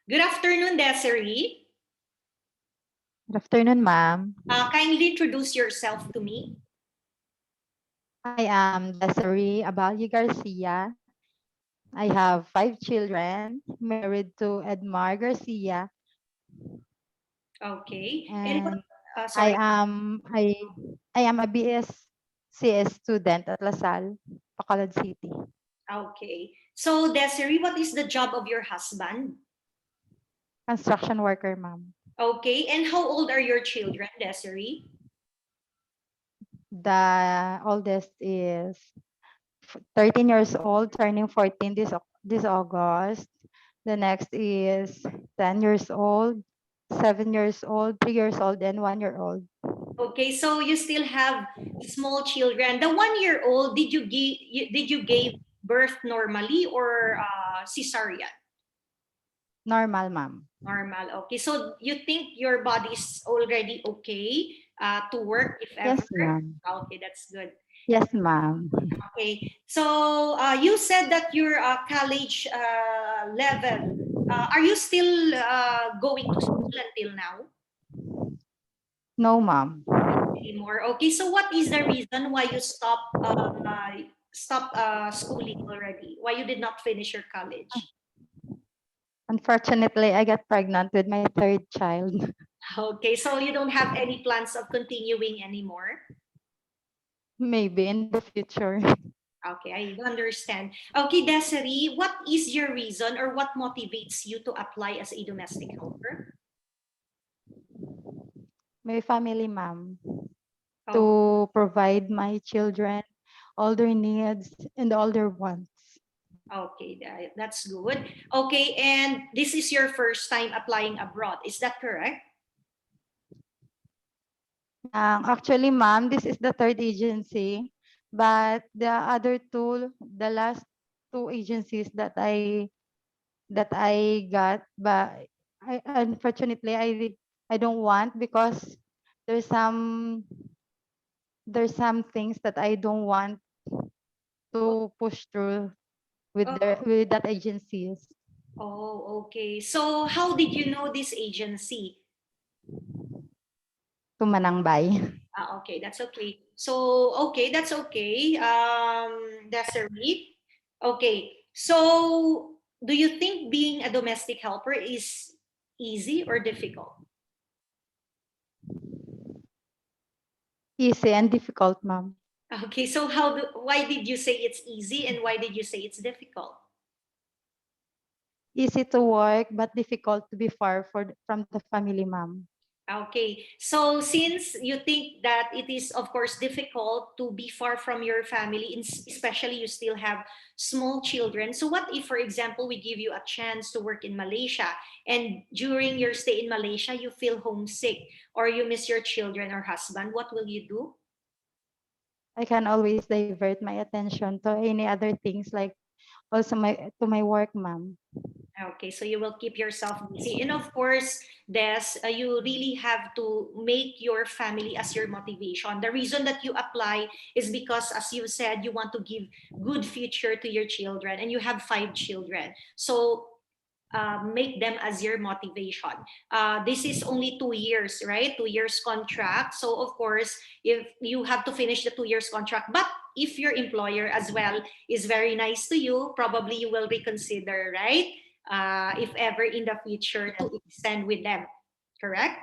Good afternoon, Desiree. Good afternoon, ma'am. Kindly introduce yourself to me. I am Desiree Garcia. I have 5 children, married to Edmar Garcia, Okay. And what, and I sorry. am I I am a BSCS student at LaSalle, Bacolod City. Okay. So, Desiree, what is the job of your husband? Construction worker, ma'am. Okay. And how old are your children, Desiree? The oldest is 13 years old, turning 14 this August. The next is 10 years old, 7 years old, 3 years old, and 1 year old. Okay. So you still have small children. The 1 year old, did you give birth normally or cesarean? Normal, ma'am. Normal. Okay. So you think your body's already okay to work if ever? Yes, ma'am. Okay, that's good. Yes, ma'am. Okay. So you said that you're college level. Are you still going to school until now? No, ma'am. Not anymore. Okay. So what is the reason why you stop schooling already? Why you did not finish your college? Unfortunately, I got pregnant with my third child. Okay. So you don't have any plans of continuing anymore? Maybe in the future. Okay, I understand. Okay, Desiree, what is your reason or what motivates you to apply as a domestic helper? My family, ma'am, Oh, to provide my children all their needs and all their wants. okay, that's good. Okay, and this is your first time applying abroad. Is that correct? Actually, ma'am, this is the third agency, but the other two, the last two agencies that I got, but I unfortunately I don't want because there's some there's some things that I don't want Oh, to push through with oh, with that agencies oh, okay. So how did you know this agency? to Manangbay. Okay, that's okay. So, okay, that's okay. Desiree. Okay, so do you think being a domestic helper is easy or difficult? Easy and difficult, ma'am. Okay, so why did you say it's easy and why did you say it's difficult? Easy to work but difficult to be far from the family, ma'am. Okay, so since you think that it is, of course, difficult to be far from your family, especially you still have small children. So, what if, for example, we give you a chance to work in Malaysia and during your stay in Malaysia, you feel homesick or you miss your children or husband? What will you do? I can always divert my attention to any other things like also my work, ma'am. Okay, so you will keep yourself busy. And of course, Des, you really have to make your family as your motivation. The reason that you apply is because, as you said, you want to give good future to your children and you have 5 children. So make them as your motivation. This is only 2 years, right? 2 years contract. So of course, if you have to finish the 2 years contract, but if your employer as well is very nice to you, probably you will reconsider, right? If ever in the future to Yes. extend with them, correct?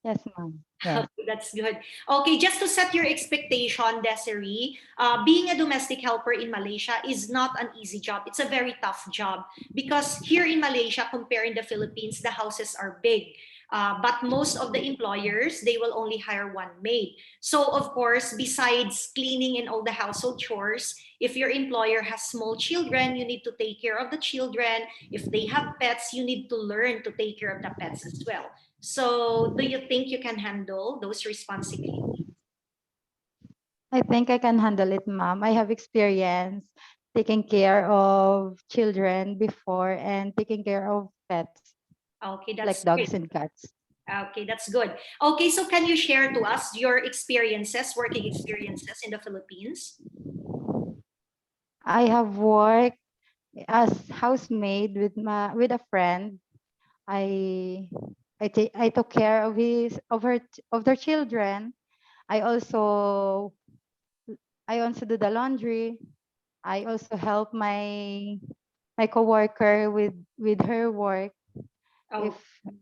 Yes, ma'am. Yes. Okay, that's good. Okay, just to set your expectation, Desiree, being a domestic helper in Malaysia is not an easy job. It's a very tough job because here in Malaysia, comparing the Philippines, the houses are big. But most of the employers, they will only hire one maid. So, of course, besides cleaning and all the household chores, if your employer has small children, you need to take care of the children. If they have pets, you need to learn to take care of the pets as well. So, do you think you can handle those responsibilities? I think I can handle it, ma'am. I have experience taking care of children before and taking care of pets Okay, like that's great. dogs and cats. Okay, that's good. Okay, so can you share to us your experiences, working experiences in the Philippines? I have worked as housemaid with a friend I I took care of of their children. I also I also do the laundry. I also help my coworker with her work if Oh,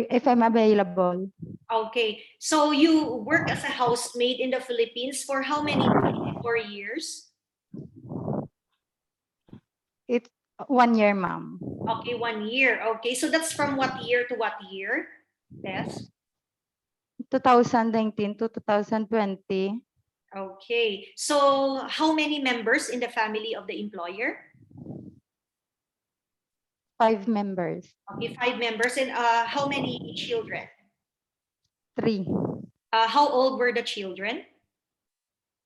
if I'm available. okay. So you work as a housemaid in the Philippines for how many months or years? It's 1 year, ma'am. Okay, 1 year. Okay, so that's from what year to what year? Yes. 2019 to 2020, Okay. So how many members in the family of the employer? 5 members, Okay, 5 members. And how many children? 3. How old were the children?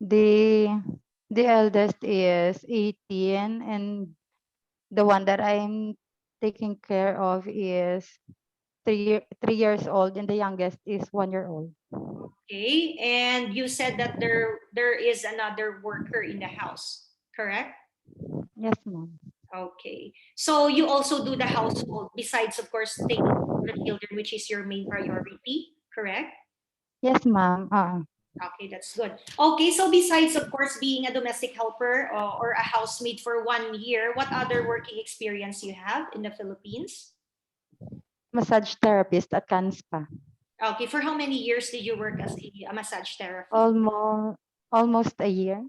The the eldest is 18 and the one that I'm taking care of is 3 years old and the youngest is 1 year old. Okay. And you said that there is another worker in the house, correct? Yes, ma'am. Okay. So you also do the household besides, of course, taking care of the children, which is your main priority, correct? Yes, ma'am. Okay, that's good. Okay, so besides, of course, being a domestic helper or a housemaid for 1 year, what other working experience you have in the Philippines? Massage therapist at Canspa. Okay, for how many years did you work as a massage therapy? Almost a year.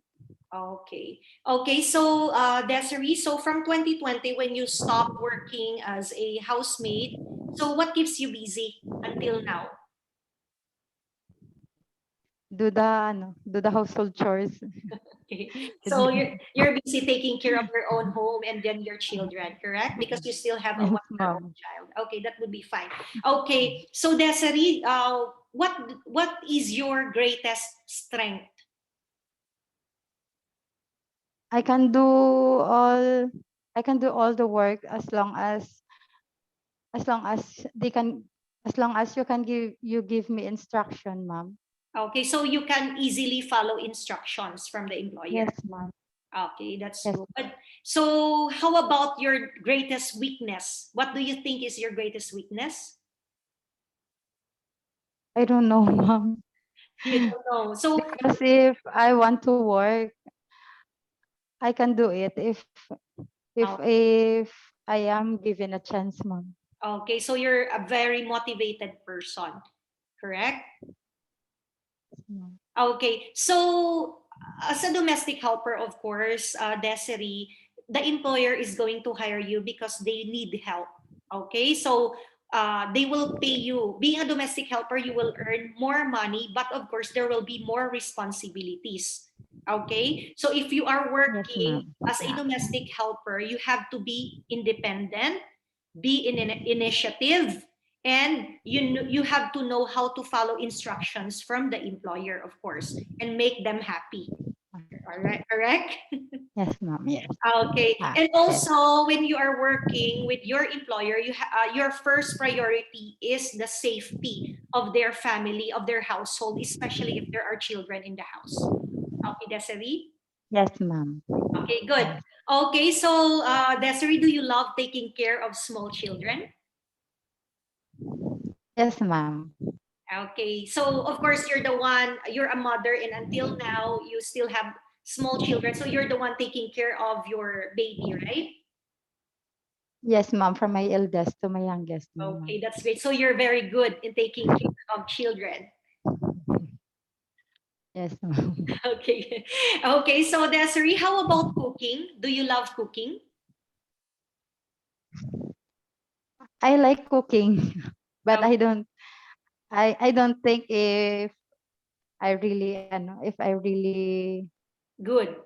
Okay. Okay, so Desiree, so from 2020, when you stopped working as a housemaid, so what keeps you busy until now? Do the household chores. Okay. with So my- you're busy taking care of your own home and then your children, correct? Because you still have a Yes, 1 year old ma'am. child. Okay, that would be fine. Okay, so Desiree, what is your greatest strength? I can do all I can do all the work as long as they can as long as you give me instruction, ma'am. Okay, so you can easily follow instructions from the Yes, employer. ma'am. Okay, that's Yes. good. So how about your greatest weakness? What do you think is your greatest weakness? I don't know, ma'am. You don't know. So Because if I want to work, I can do it uh, if I am given a chance, ma'am. okay, so you're a very motivated person, correct? Ma'am. Okay, so as a domestic helper, of course, Desiree, the employer is going to hire you because they need help. Okay, so they will pay you. Being a domestic helper, you will earn more money, but of course, there will be more responsibilities. Okay, so if you are Yes, working ma'am. as a domestic helper, you have to be independent, be in an initiative, and you have to know how to follow instructions from the employer, of course, and make them happy. All right, correct? Yes, ma'am. Yes. Okay, Ah, and yes. also when you are working with your employer, your first priority is the safety of their family, of their household, especially if there are children in the house. Okay, Desiree. Yes, ma'am. Okay, good. Yes. Okay, so Desiree, do you love taking care of small children? Yes, ma'am. Okay, so of course you're a mother, and until now you still have small children, so you're the one taking care of your baby, right? Yes, ma'am. From my eldest to my youngest, no, Okay, ma'am. that's great. So you're very good in taking care of children. Yes, ma'am. Okay, okay. So Desiree, how about cooking? Do you love cooking? I like cooking, but Oh, I don't think good.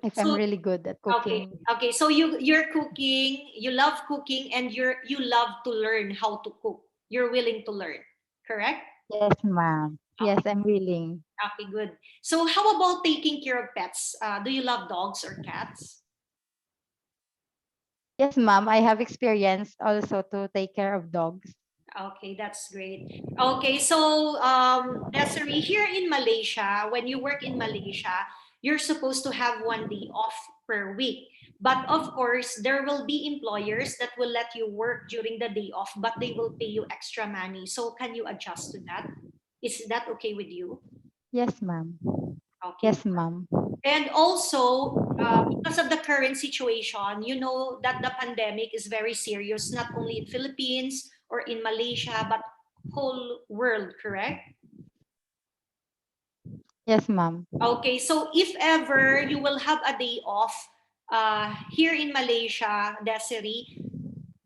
if I'm So really good at okay, cooking. okay. So you're cooking, you love cooking, and you love to learn how to cook. You're willing to learn, correct? Yes, ma'am. Yes, Okay. I'm willing. Okay, good. So how about taking care of pets? Do you love dogs or cats? Yes, ma'am. I have experience also to take care of dogs. Okay, that's great. Okay, so Desiree, here in Malaysia, when you work in Malaysia, you're supposed to have 1 day off per week. But of course, there will be employers that will let you work during the day off, but they will pay you extra money. So can you adjust to that? Is that okay with you? Yes, ma'am. Okay. Yes, ma'am. And also, because of the current situation, you know that the pandemic is very serious, not only in Philippines or in Malaysia, but whole world, correct? Yes, ma'am. Okay, so if ever you will have a day off here in Malaysia, Desiree,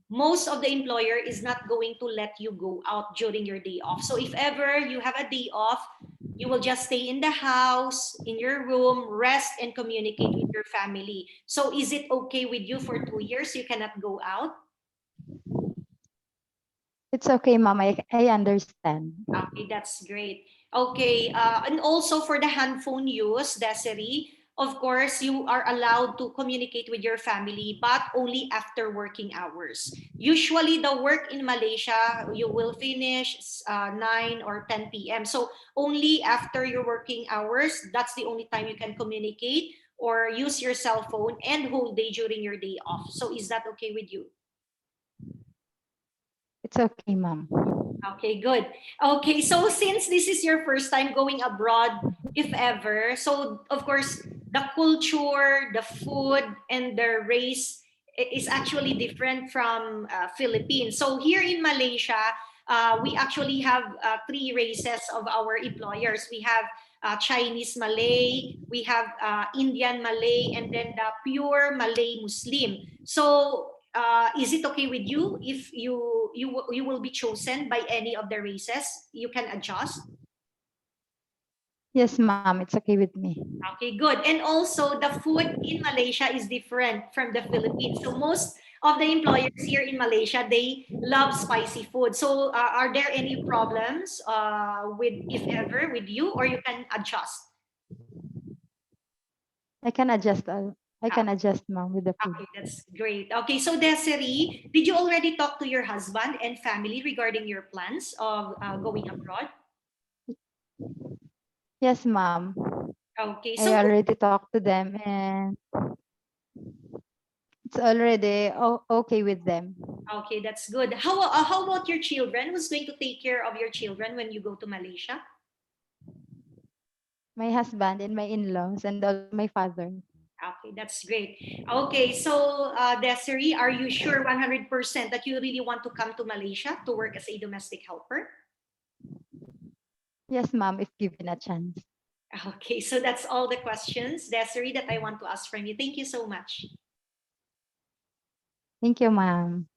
most of the employer is not going to let you go out during your day off. So if ever you have a day off, you will just stay in the house, in your room, rest and communicate with your family. So is it okay with you for 2 years? You cannot go out? It's okay, ma'am. I understand. Okay, that's great. Okay, and also for the handphone use, Desiree, of course, you are allowed to communicate with your family, but only after working hours. Usually, the work in Malaysia, you will finish 9 or 10 p.m. So, only after your working hours, that's the only time you can communicate or use your cell phone and whole day during your day off. So, is that okay with you? It's okay, ma'am. Okay, good. Okay, so since this is your first time going abroad, if ever, so of course, the culture, the food, and the race is actually different from Philippines. So here in Malaysia, we actually have three races of our employers. We have Chinese Malay, we have Indian Malay, and then the pure Malay Muslim. So is it okay with you if you will be chosen by any of the races? You can adjust. Yes, ma'am. It's okay with me. Okay, good. And also, the food in Malaysia is different from the Philippines. So most of the employers here in Malaysia, they love spicy food. So are there any problems with, if ever, with you, or you can adjust? I can adjust. I Ah, can adjust, ma'am, with the food. okay, that's great. Okay, so Desiree, did you already talk to your husband and family regarding your plans of going abroad? Yes, ma'am. Okay, I so already talked to them, and it's already okay with them. okay, that's good. How about your children? Who's going to take care of your children when you go to Malaysia? My husband and my in-laws, and also my father. Okay, that's great. Okay, so Desiree, are you sure 100% that you really want to come to Malaysia to work as a domestic helper? Yes, ma'am, if given a chance. Okay, so that's all the questions, Desiree, that I want to ask from you. Thank you so much. Thank you, ma'am.